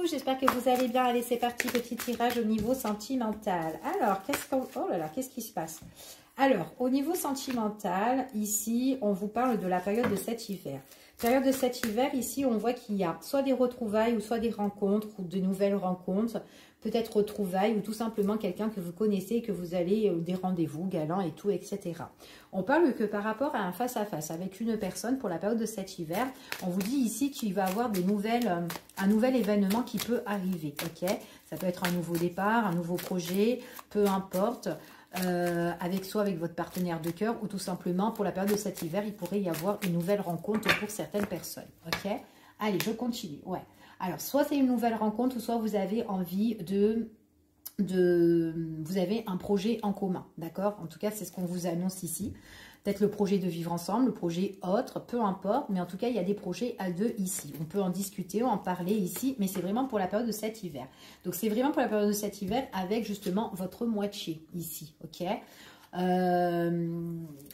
j'espère que vous allez bien. Allez, c'est parti, petit tirage au niveau sentimental. Alors, oh là là, qu'est-ce qui se passe? Alors, au niveau sentimental, ici, on vous parle de la période de cet hiver. Période de cet hiver, ici, on voit qu'il y a soit des retrouvailles ou soit des rencontres ou de nouvelles rencontres, peut-être retrouvailles ou tout simplement quelqu'un que vous connaissez, que vous allez des rendez-vous, galants et tout, etc. On parle que par rapport à un face-à-face avec une personne pour la période de cet hiver, on vous dit ici qu'il va y avoir un nouvel événement qui peut arriver, ok? Ça peut être un nouveau départ, un nouveau projet, peu importe. Soit avec votre partenaire de cœur ou tout simplement pour la période de cet hiver, il pourrait y avoir une nouvelle rencontre pour certaines personnes. Ok, allez, je continue. Ouais. Alors, soit c'est une nouvelle rencontre ou soit vous avez envie vous avez un projet en commun. D'accord? En tout cas, c'est ce qu'on vous annonce ici. Peut-être le projet de vivre ensemble, le projet autre, peu importe. Mais en tout cas, il y a des projets à deux ici. On peut en discuter, en parler ici. Mais c'est vraiment pour la période de cet hiver. Donc, c'est vraiment pour la période de cet hiver avec justement votre moitié ici. Ok,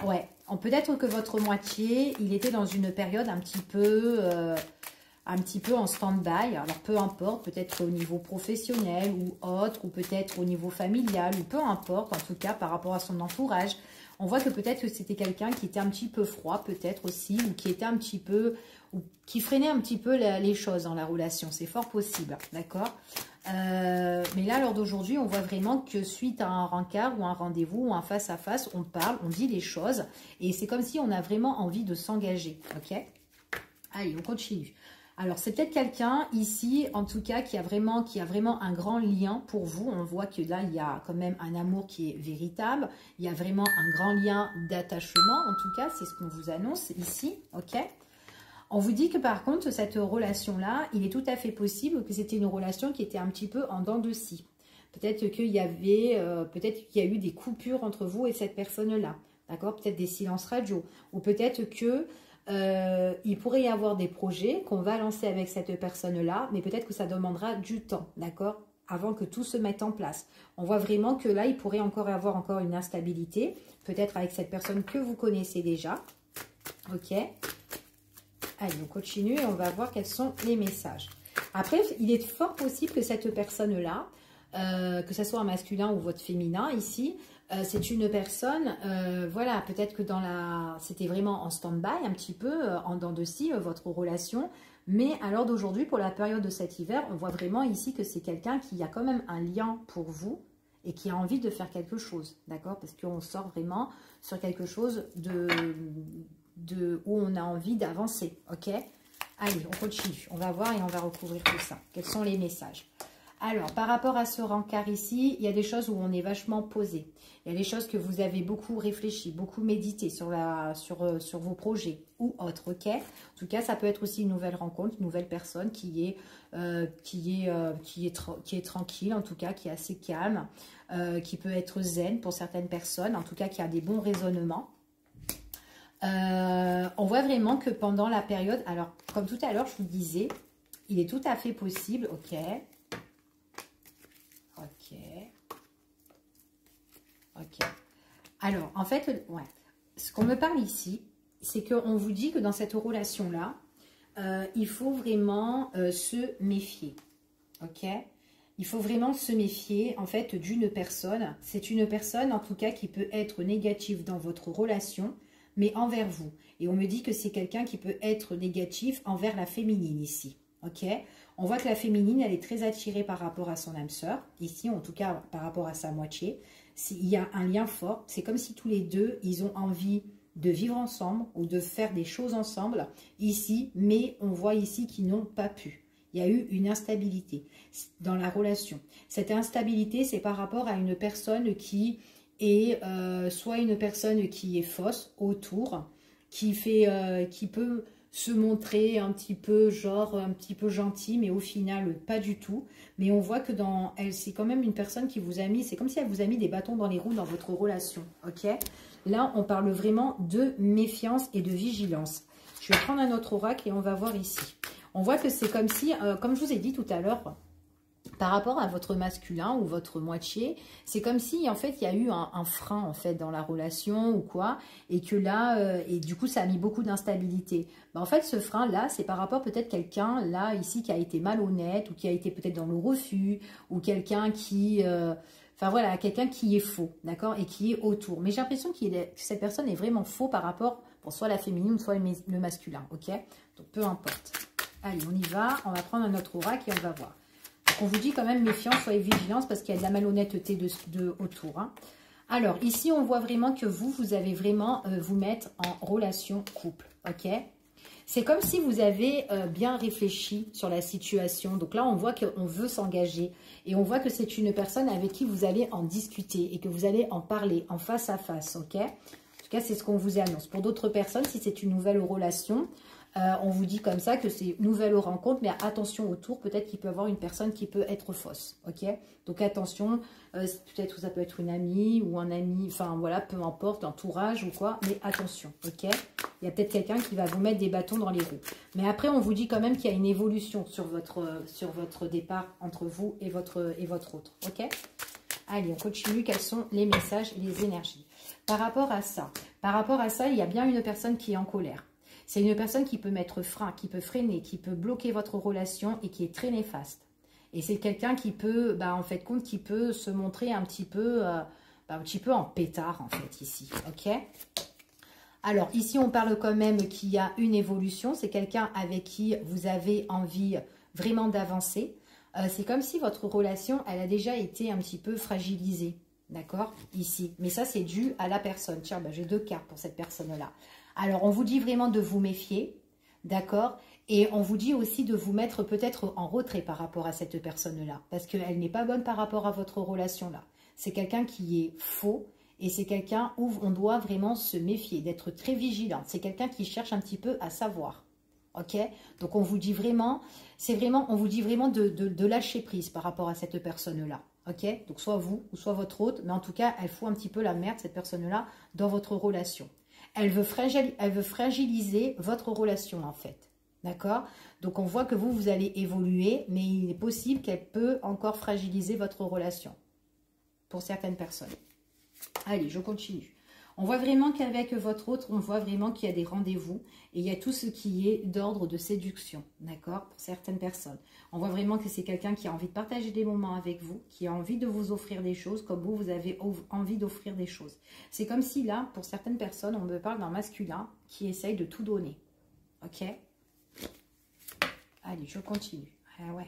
ouais. Peut-être que votre moitié, il était dans une période un petit peu en stand-by. Alors, peu importe, peut-être au niveau professionnel ou autre, ou peut-être au niveau familial, ou peu importe, en tout cas, par rapport à son entourage. On voit que peut-être que c'était quelqu'un qui était un petit peu froid, peut-être aussi, ou qui était un petit peu, ou qui freinait un petit peu les choses dans la relation. C'est fort possible, d'accord? Mais là, lors d'aujourd'hui, on voit vraiment que suite à un rencard ou un rendez-vous ou un face-à-face, on parle, on dit les choses, et c'est comme si on a vraiment envie de s'engager, ok? Allez, on continue. Alors, c'est peut-être quelqu'un ici, en tout cas, qui a vraiment un grand lien pour vous. On voit que là, il y a quand même un amour qui est véritable. Il y a vraiment un grand lien d'attachement. En tout cas, c'est ce qu'on vous annonce ici. Ok. On vous dit que par contre, cette relation-là, il est tout à fait possible que c'était une relation qui était un petit peu en dents de scie. Peut-être qu'il y avait, peut-être qu'il y a eu des coupures entre vous et cette personne-là. D'accord? Peut-être des silences radio. Ou peut-être que il pourrait y avoir des projets qu'on va lancer avec cette personne-là, mais peut-être que ça demandera du temps, d'accord, avant que tout se mette en place. On voit vraiment que là, il pourrait encore y avoir une instabilité, peut-être avec cette personne que vous connaissez déjà. Ok. Allez, on continue et on va voir quels sont les messages. Après, il est fort possible que cette personne-là, que ce soit un masculin ou votre féminin ici, c'est une personne, voilà, peut-être que c'était vraiment en stand-by un petit peu, en dents de scie, votre relation. Mais à l'heure d'aujourd'hui, pour la période de cet hiver, on voit vraiment ici que c'est quelqu'un qui a quand même un lien pour vous et qui a envie de faire quelque chose, d'accord? Parce qu'on sort vraiment sur quelque chose où on a envie d'avancer, ok? Allez, on continue, on va voir et on va recouvrir tout ça. Quels sont les messages? Alors, par rapport à ce rencard ici, il y a des choses où on est vachement posé. Il y a des choses que vous avez beaucoup réfléchi, beaucoup médité sur vos projets ou autres, ok? En tout cas, ça peut être aussi une nouvelle rencontre, une nouvelle personne qui est tranquille, en tout cas, qui est assez calme, qui peut être zen pour certaines personnes, en tout cas, qui a des bons raisonnements. On voit vraiment que pendant la période, alors, comme tout à l'heure, je vous disais, il est tout à fait possible, ok? Ok. Alors, en fait, ouais, ce qu'on me parle ici, c'est qu'on vous dit que dans cette relation-là, il faut vraiment se méfier. Ok? Il faut vraiment se méfier, en fait, d'une personne. C'est une personne, en tout cas, qui peut être négative dans votre relation, mais envers vous. Et on me dit que c'est quelqu'un qui peut être négatif envers la féminine ici. Ok? On voit que la féminine, elle est très attirée par rapport à son âme sœur. Ici, en tout cas, par rapport à sa moitié. Il y a un lien fort. C'est comme si tous les deux, ils ont envie de vivre ensemble ou de faire des choses ensemble ici. Mais on voit ici qu'ils n'ont pas pu. Il y a eu une instabilité dans la relation. Cette instabilité, c'est par rapport à une personne qui est soit une personne qui est fausse autour, qui peut se montrer un petit peu gentil, mais au final pas du tout. Mais on voit que c'est quand même une personne qui vous a mis, c'est comme si elle vous a mis des bâtons dans les roues dans votre relation, ok? Là, on parle vraiment de méfiance et de vigilance. Je vais prendre un autre oracle et on va voir ici. On voit que c'est comme si, comme je vous ai dit tout à l'heure, par rapport à votre masculin ou votre moitié, c'est comme si en fait il y a eu un frein en fait dans la relation ou quoi, et que là, et du coup ça a mis beaucoup d'instabilité. Ben, en fait ce frein là, c'est par rapport peut-être quelqu'un là ici qui a été malhonnête ou qui a été peut-être dans le refus, ou quelqu'un qui... enfin voilà, quelqu'un qui est faux, d'accord, et qui est autour. Mais j'ai l'impression que cette personne est vraiment faux par rapport, pour soit la féminine, soit le masculin, ok? Donc peu importe. Allez, on y va, on va prendre un autre oracle et on va voir. On vous dit quand même méfiance, soyez vigilance parce qu'il y a de la malhonnêteté autour. Hein. Alors, ici, on voit vraiment que vous allez vraiment vous mettre en relation couple. Ok. C'est comme si vous avez bien réfléchi sur la situation. Donc là, on voit qu'on veut s'engager. Et on voit que c'est une personne avec qui vous allez en discuter et que vous allez en parler en face à face. Ok. En tout cas, c'est ce qu'on vous annonce. Pour d'autres personnes, si c'est une nouvelle relation... on vous dit comme ça que c'est une nouvelle rencontre, mais attention autour, peut-être qu'il peut y avoir une personne qui peut être fausse, ok? Donc attention, peut-être que ça peut être une amie ou un ami, enfin voilà, peu importe, entourage ou quoi, mais attention, ok? Il y a peut-être quelqu'un qui va vous mettre des bâtons dans les roues. Mais après, on vous dit quand même qu'il y a une évolution sur votre départ entre vous et votre autre, ok? Allez, on continue, quels sont les messages, les énergies? Par rapport à ça, il y a bien une personne qui est en colère. C'est une personne qui peut mettre frein, qui peut freiner, qui peut bloquer votre relation et qui est très néfaste. Et c'est quelqu'un qui peut, en fait, qui peut se montrer un petit peu en pétard, en fait, ici. Ok? Alors, ici, on parle quand même qu'il y a une évolution. C'est quelqu'un avec qui vous avez envie vraiment d'avancer. C'est comme si votre relation, elle a déjà été un petit peu fragilisée. D'accord? Ici. Mais ça, c'est dû à la personne. Tiens, j'ai 2 cartes pour cette personne-là. Alors, on vous dit vraiment de vous méfier, d'accord? Et on vous dit aussi de vous mettre peut-être en retrait par rapport à cette personne-là, parce qu'elle n'est pas bonne par rapport à votre relation-là. C'est quelqu'un qui est faux et c'est quelqu'un où on doit vraiment se méfier, d'être très vigilant. C'est quelqu'un qui cherche un petit peu à savoir, ok? Donc, on vous dit vraiment, on vous dit vraiment de lâcher prise par rapport à cette personne-là, ok? Donc, soit vous ou soit votre hôte, mais en tout cas, elle fout un petit peu la merde, cette personne-là, dans votre relation. Elle veut fragiliser votre relation, en fait. D'accord? Donc, on voit que vous allez évoluer, mais il est possible qu'elle peut encore fragiliser votre relation. Pour certaines personnes. Allez, je continue. On voit vraiment qu'avec votre autre, on voit vraiment qu'il y a des rendez-vous. Et il y a tout ce qui est d'ordre de séduction. D'accord? Pour certaines personnes. On voit vraiment que c'est quelqu'un qui a envie de partager des moments avec vous. Qui a envie de vous offrir des choses comme vous avez envie d'offrir des choses. C'est comme si là, pour certaines personnes, on me parle d'un masculin qui essaye de tout donner. Ok? Allez, je continue. Ah ouais.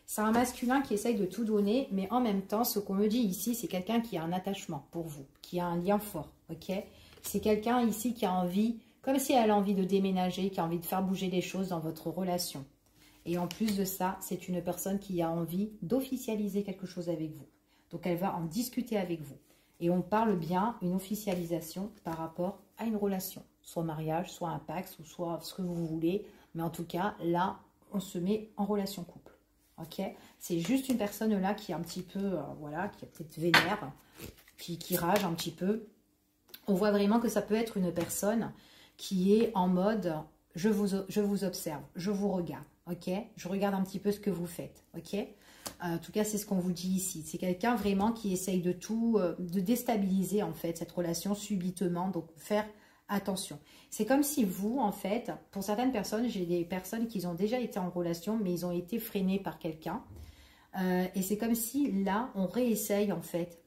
C'est un masculin qui essaye de tout donner, mais en même temps, ce qu'on me dit ici, c'est quelqu'un qui a un attachement pour vous, qui a un lien fort, ok? C'est quelqu'un ici qui a envie, comme si elle a envie de déménager, qui a envie de faire bouger les choses dans votre relation. Et en plus de ça, c'est une personne qui a envie d'officialiser quelque chose avec vous. Donc, elle va en discuter avec vous. Et on parle bien une officialisation par rapport à une relation. Soit mariage, soit un pax, ou soit ce que vous voulez. Mais en tout cas, là, on se met en relation couple. Ok, c'est juste une personne là qui est un petit peu, voilà, qui est peut-être vénère, qui rage un petit peu. On voit vraiment que ça peut être une personne qui est en mode, je vous observe, je vous regarde, ok. Je regarde un petit peu ce que vous faites, ok. En tout cas, c'est ce qu'on vous dit ici. C'est quelqu'un vraiment qui essaye de tout, de déstabiliser en fait cette relation subitement, donc faire attention. C'est comme si vous, en fait, pour certaines personnes, j'ai des personnes qui ont déjà été en relation, mais ils ont été freinés par quelqu'un. Et c'est comme si, là, on réessaye, en fait,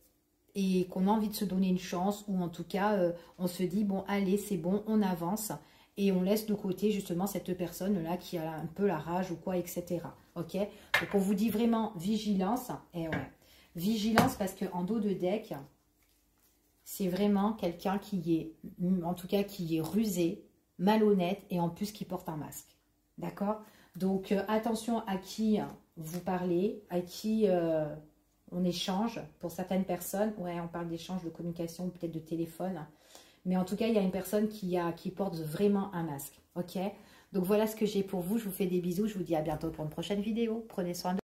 et qu'on a envie de se donner une chance, ou en tout cas, on se dit, bon, allez, c'est bon, on avance, et on laisse de côté, justement, cette personne-là qui a un peu la rage ou quoi, etc. Ok? Donc, on vous dit vraiment vigilance, et ouais, vigilance, parce qu'en dos de deck... c'est vraiment quelqu'un qui est, en tout cas, qui est rusé, malhonnête et en plus qui porte un masque. D'accord? Donc, attention à qui vous parlez, à qui on échange. Pour certaines personnes, ouais, on parle d'échange, de communication, peut-être de téléphone. Mais en tout cas, il y a une personne qui porte vraiment un masque. Ok? Donc, voilà ce que j'ai pour vous. Je vous fais des bisous. Je vous dis à bientôt pour une prochaine vidéo. Prenez soin de vous.